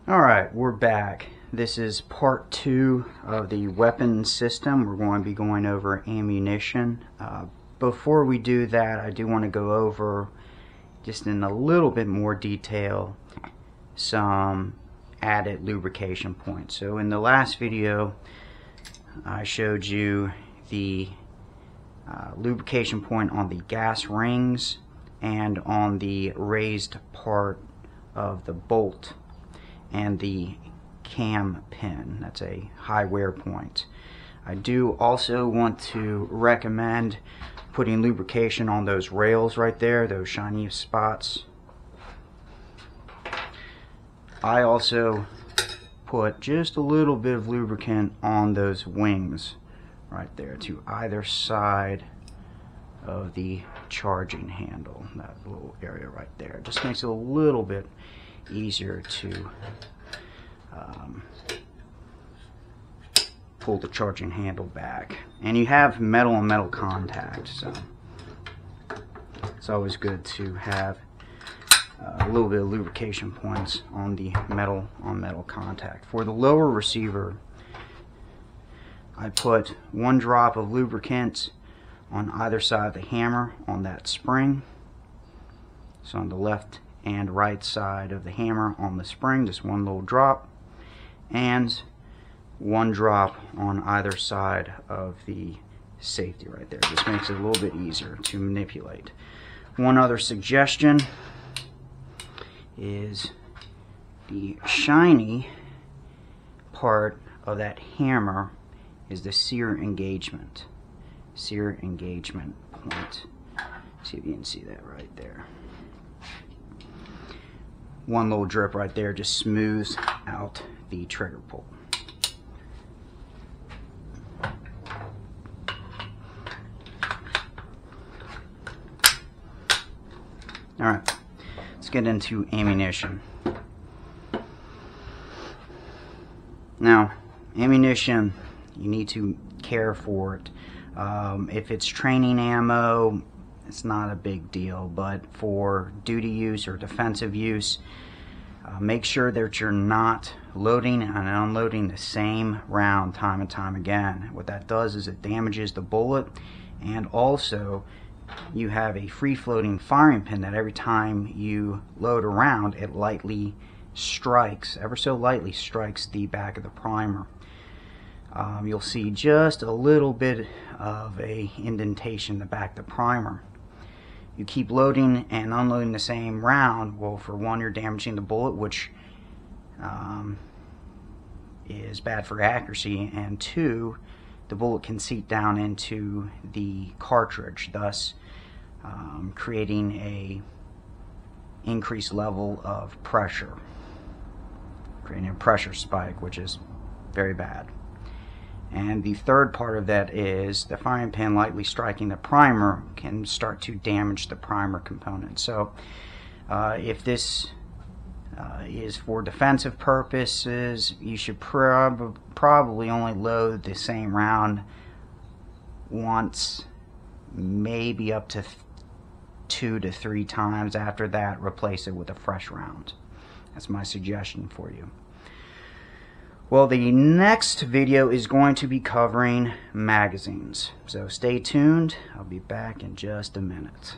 Alright, we're back. This is part 2 of the weapon system. We're going to be going over ammunition. Before we do that, I do want to go over, just in a little bit more detail, some added lubrication points. So in the last video, I showed you the lubrication point on the gas rings and on the raised part of the bolt and the cam pin. That's a high wear point. I do also want to recommend putting lubrication on those rails right there, those shiny spots. I also put just a little bit of lubricant on those wings right there to either side of the charging handle, that little area right there. Just makes it a little bit easier to pull the charging handle back. And you have metal on metal contact, so it's always good to have a little bit of lubrication points on the metal on metal contact. For the lower receiver, I put 1 drop of lubricant on either side of the hammer on that spring. So on the left and right side of the hammer on the spring, just 1 little drop, and 1 drop on either side of the safety right there. Just makes it a little bit easier to manipulate. One other suggestion is the shiny part of that hammer is the sear engagement point. See if you can see that right there. 1 little drip right there just smooths out the trigger pull. Alright, let's get into ammunition. Now, ammunition, you need to care for it. If it's training ammo, it's not a big deal, but for duty use or defensive use, make sure that you're not loading and unloading the same round time and time again. What that does is it damages the bullet, and also you have a free-floating firing pin that every time you load a round, it lightly strikes, ever so lightly strikes the back of the primer. You'll see just a little bit of a indentation in the back of the primer. You keep loading and unloading the same round, well, for one, you're damaging the bullet, which is bad for accuracy, and 2, the bullet can seep down into the cartridge, thus creating a increased level of pressure, creating a pressure spike, which is very bad. And the third part of that is the firing pin lightly striking the primer can start to damage the primer component. So if this is for defensive purposes, you should probably only load the same round once, maybe up to 2 to 3 times. After that, replace it with a fresh round. That's my suggestion for you. Well, the next video is going to be covering magazines, so stay tuned. I'll be back in just a minute.